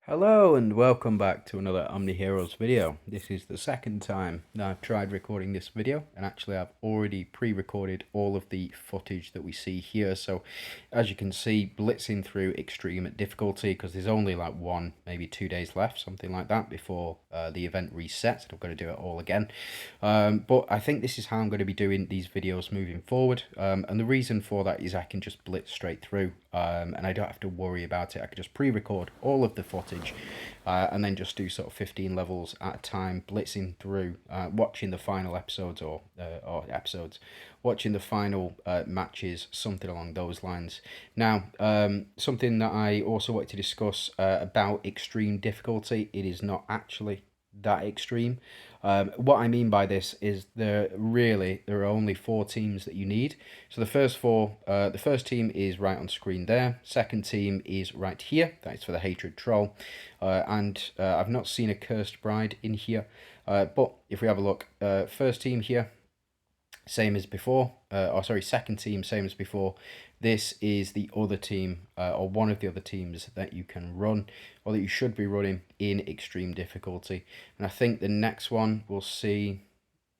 Hello and welcome back to another OMNIHEROES video. This is the second time that I've tried recording this video, and actually I've already pre-recorded all of the footage that we see here. So as you can see, blitzing through extreme difficulty because there's only like maybe 2 days left, something like that, before the event resets, and I've got to do it all again. But I think this is how I'm going to be doing these videos moving forward, and the reason for that is I can just blitz straight through, and I don't have to worry about it. I can just pre-record all of the footage and then just do sort of 15 levels at a time, blitzing through, watching the final episodes watching the final matches, something along those lines. Now, something that I also wanted to discuss about extreme difficulty, it is not actually that extreme. What I mean by this is there are only 4 teams that you need. So the first team is right on screen there. Second team is right here. That's for the Hatred Troll. And I've not seen a Cursed Bride in here. But if we have a look, first team here, same as before. Second team, same as before. This is the other team, or one of the other teams that you can run, or that you should be running in extreme difficulty. And I think the next one we'll see.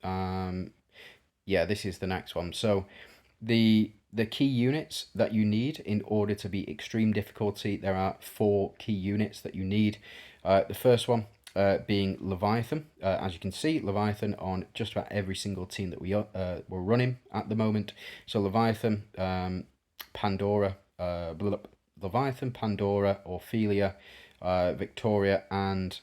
Yeah, this is the next one. So the key units that you need in order to be extreme difficulty, there are 4 key units that you need. The first one being Leviathan. As you can see, Leviathan on just about every single team that we're running at the moment. So Leviathan, Pandora, Leviathan, Pandora, Ophelia, Victoria, and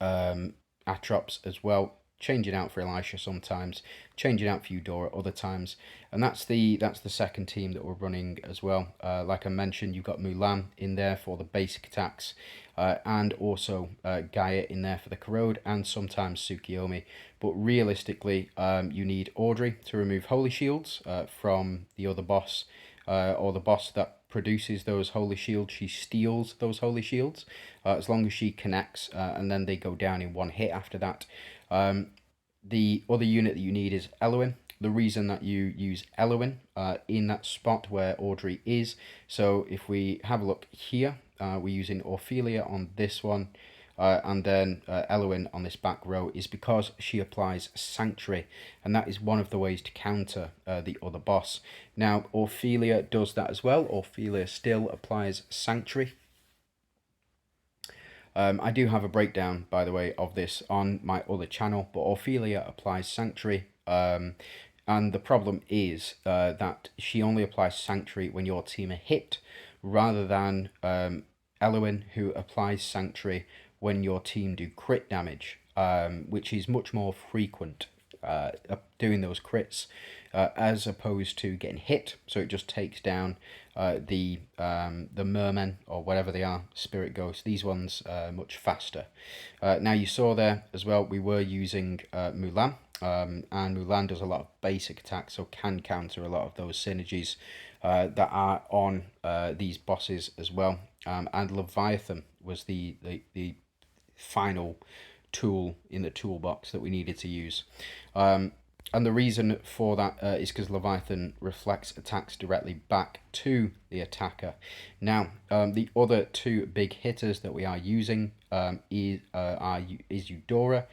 Atrops as well. Changing out for Elisha sometimes, changing out for Eudora other times, and that's the second team that we're running as well. Like I mentioned, you've got Mulan in there for the basic attacks, and also Gaia in there for the corrode, and sometimes Tsukiyomi. But realistically, you need Audrey to remove holy shields from the other boss, or the boss that produces those holy shields. She steals those holy shields as long as she connects, and then they go down in one hit after that. The other unit that you need is Eloin. The reason that you use Eloin in that spot where Audrey is, so if we have a look here, we're using Ophelia on this one, and then Eloin on this back row, is because she applies Sanctuary, and that is one of the ways to counter the other boss. Now, Ophelia does that as well. Ophelia still applies Sanctuary. I do have a breakdown, by the way, of this on my other channel, but Ophelia applies Sanctuary, and the problem is that she only applies Sanctuary when your team are hit, rather than Eloin, who applies Sanctuary when your team do crit damage, which is much more frequent, doing those crits, as opposed to getting hit. So it just takes down the mermen, or whatever they are, spirit ghosts. These ones much faster. Now you saw there as well, we were using Mulan, and Mulan does a lot of basic attacks, so can counter a lot of those synergies that are on these bosses as well. And Leviathan was the final tool in the toolbox that we needed to use. And the reason for that is because Leviathan reflects attacks directly back to the attacker. Now, the other 2 big hitters that we are using is Eudora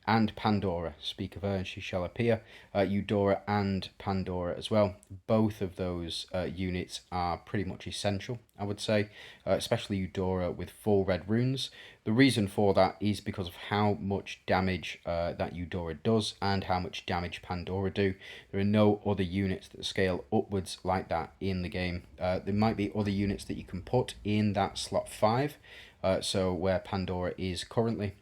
and Pandora. Speak of her and she shall appear. Eudora and Pandora as well. Both of those units are pretty much essential, I would say, especially Eudora with full red runes. The reason for that is because of how much damage that Eudora does and how much damage Pandora do. There are no other units that scale upwards like that in the game. There might be other units that you can put in that slot 5, so where Pandora is currently.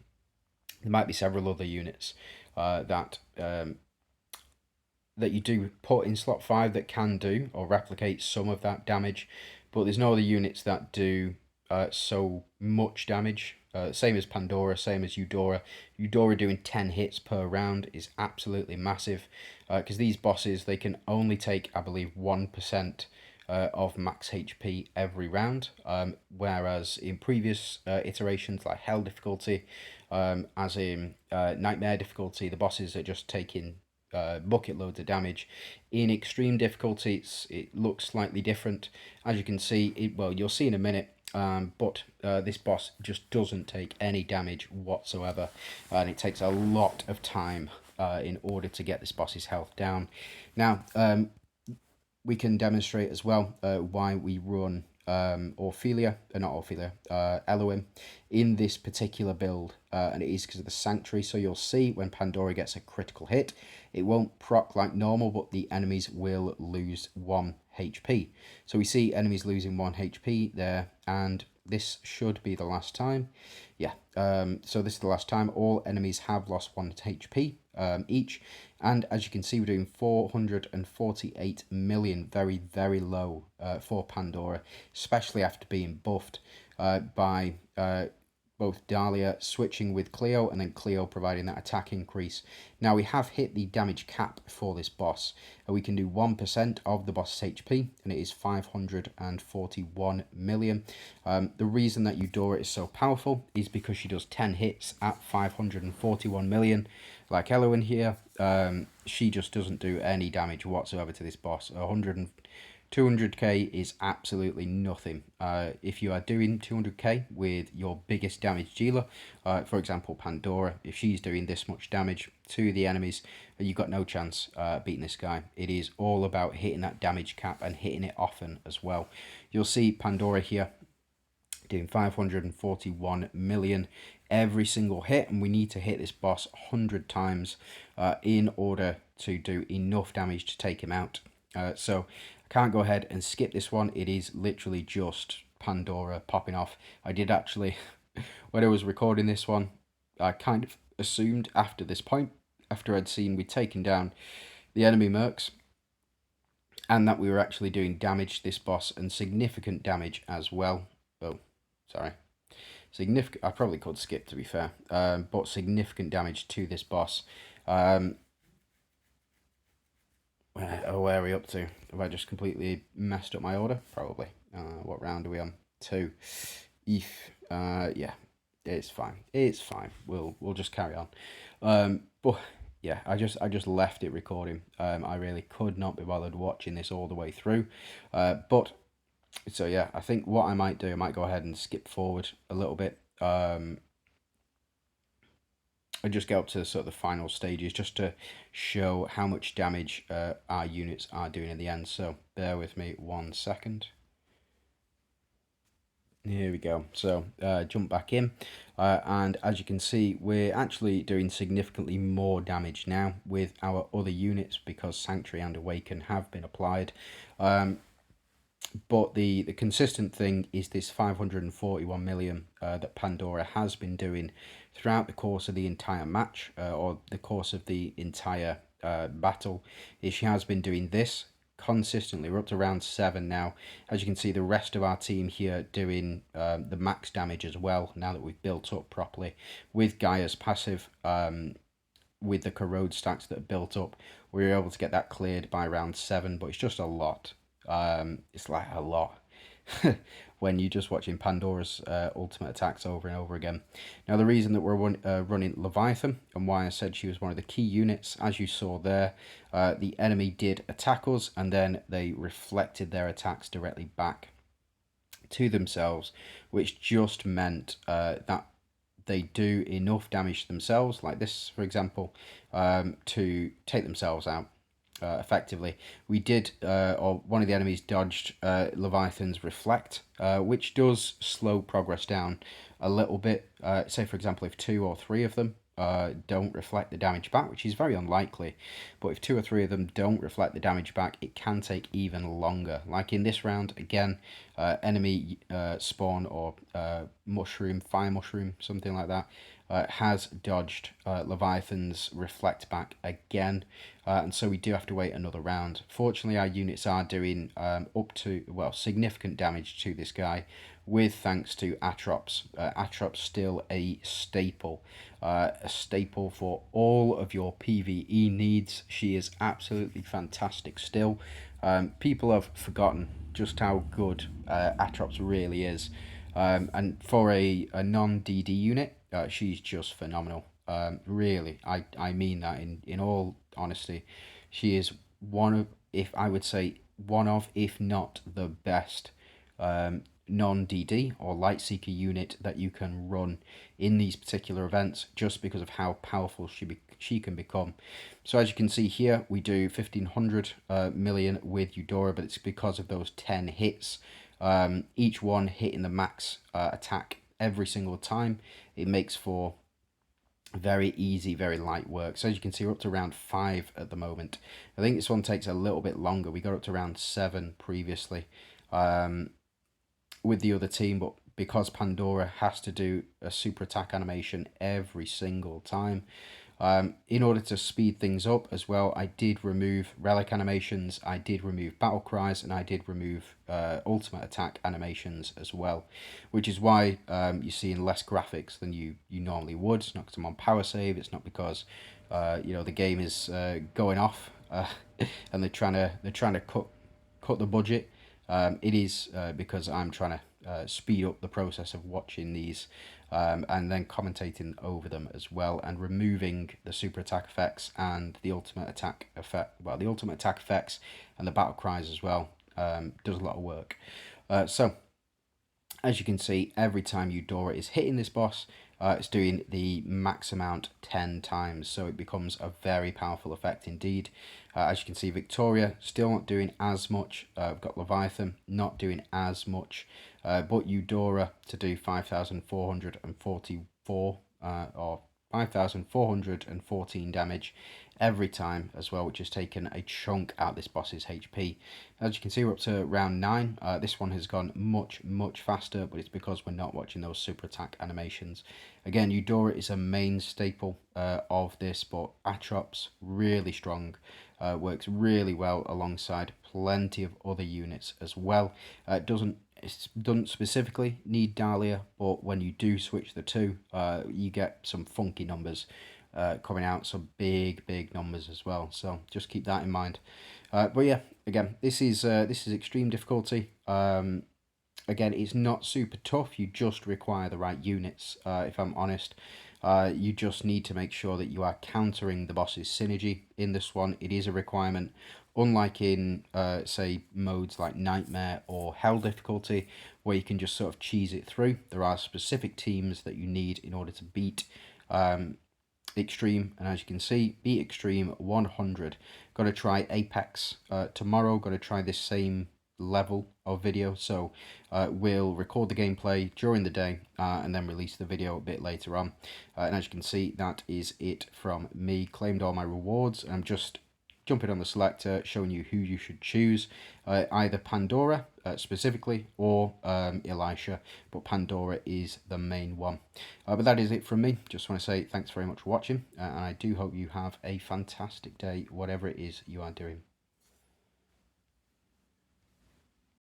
There might be several other units that you do put in slot 5 that can do or replicate some of that damage, but there's no other units that do so much damage. Same as Pandora, same as Eudora. Eudora doing 10 hits per round is absolutely massive, because these bosses, they can only take, I believe, 1% of max HP every round, whereas in previous iterations like Hell difficulty, as in Nightmare difficulty, the bosses are just taking bucket loads of damage. In extreme difficulty, it looks slightly different. As you can see, well, you'll see in a minute, But this boss just doesn't take any damage whatsoever, and it takes a lot of time in order to get this boss's health down. Now, we can demonstrate as well why we run Elohim in this particular build, and it is because of the Sanctuary. So you'll see when Pandora gets a critical hit, it won't proc like normal, but the enemies will lose 1 HP. So we see enemies losing 1 HP there, and this should be the last time. Yeah, so this is the last time. All enemies have lost 1 HP each, and as you can see, we're doing 448 million, very, very low for Pandora, especially after being buffed by both Dahlia switching with Cleo and then Cleo providing that attack increase. Now we have hit the damage cap for this boss. We can do 1% of the boss's HP, and it is 541 million. The reason that Eudora is so powerful is because she does 10 hits at 541 million. Like Elowen here, she just doesn't do any damage whatsoever to this boss. 200k is absolutely nothing. If you are doing 200k with your biggest damage dealer, for example Pandora, if she's doing this much damage to the enemies, you've got no chance beating this guy. It is all about hitting that damage cap and hitting it often as well. You'll see Pandora here doing 541 million every single hit, and we need to hit this boss 100 times in order to do enough damage to take him out. So I can't go ahead and skip this one. It is literally just Pandora popping off. I did actually, when I was recording this one, I kind of assumed after this point, after I'd seen we'd taken down the enemy mercs, and that we were actually doing damage to this boss, and significant damage as well. Oh, sorry. Significant, I probably could skip to be fair, but significant damage to this boss. Where are we up to? Have I just completely messed up my order? Probably. What round are we on? 2. Yeah, it's fine. It's fine. We'll just carry on. But yeah, I just left it recording. I really could not be bothered watching this all the way through. But so yeah, I think what I might do, I might go ahead and skip forward a little bit. And just get up to sort of the final stages, just to show how much damage our units are doing in the end. So bear with me 1 second. Here we go. So jump back in, and as you can see, we're actually doing significantly more damage now with our other units because Sanctuary and Awaken have been applied. But the consistent thing is this 541 million that Pandora has been doing throughout the course of the entire match, or the course of the entire battle. Is she has been doing this consistently. We're up to round 7 now. As you can see, the rest of our team here doing the max damage as well, now that we've built up properly. With Gaia's passive, with the corrode stacks that are built up, we were able to get that cleared by round 7, but it's just a lot. It's like a lot when you're just watching Pandora's ultimate attacks over and over again. Now the reason that we're running Leviathan, and why I said she was one of the key units, as you saw there, the enemy did attack us and then they reflected their attacks directly back to themselves, which just meant that they do enough damage to themselves, like this for example, to take themselves out. Effectively, we did, or one of the enemies dodged Leviathan's reflect, which does slow progress down a little bit. Say for example, if 2 or 3 of them don't reflect the damage back, which is very unlikely, but if 2 or 3 of them don't reflect the damage back, it can take even longer. Like in this round, again, enemy spawn or mushroom, fire mushroom, something like that, has dodged Leviathan's reflect back again, and so we do have to wait another round. Fortunately, our units are doing up to, well, significant damage to this guy, with thanks to Atrops. Atrops still a staple for all of your PvE needs. She is absolutely fantastic still. People have forgotten just how good Atrops really is, and for a non-DD unit, she's just phenomenal. Really, I mean that in all honesty. She is one of, if I would say, one of, if not the best non-DD or light seeker unit that you can run in these particular events, just because of how powerful she can become. So as you can see here, we do 1500 million with Eudora, but it's because of those 10 hits, each one hitting the max attack every single time. It makes for very easy, very light work. So as you can see, we're up to round 5 at the moment. I think this one takes a little bit longer. We got up to round 7 previously with the other team, but because Pandora has to do a super attack animation every single time, in order to speed things up as well, I did remove relic animations, I did remove battle cries, and I did remove ultimate attack animations as well, which is why you're seeing less graphics than you normally would. It's not because I'm on power save, it's not because the game is going off and they're trying to cut the budget. It is because I'm trying to speed up the process of watching these and then commentating over them as well, and removing the super attack effects and the ultimate attack effect. Well, the ultimate attack effects and the battle cries as well does a lot of work. So as you can see, every time Eudora is hitting this boss, it's doing the max amount 10 times, so it becomes a very powerful effect indeed. As you can see, Victoria still not doing as much. We've got Leviathan not doing as much, but Eudora to do 5,444 or 5,414 damage every time as well, which has taken a chunk out this boss's HP. As you can see, we're up to round 9. This one has gone much faster, but it's because we're not watching those super attack animations. Again, Eudora is a main staple of this, but Atrops really strong. Works really well alongside plenty of other units as well. It doesn't specifically need Dahlia, but when you do switch the two, you get some funky numbers coming out, some big numbers as well. So just keep that in mind. But yeah, again, this is extreme difficulty. Again, it's not super tough. You just require the right units. If I'm honest, you just need to make sure that you are countering the boss's synergy. In this one, it is a requirement. Unlike in, say, modes like Nightmare or Hell difficulty, where you can just sort of cheese it through, there are specific teams that you need in order to beat Extreme. And as you can see, beat Extreme 100. Got to try Apex tomorrow. Got to try this same level of video. So we'll record the gameplay during the day and then release the video a bit later on. And as you can see, that is it from me. Claimed all my rewards. I'm just jumping on the selector, showing you who you should choose, either Pandora specifically or Elisha, but Pandora is the main one. But that is it from me. Just want to say thanks very much for watching, and I do hope you have a fantastic day, whatever it is you are doing.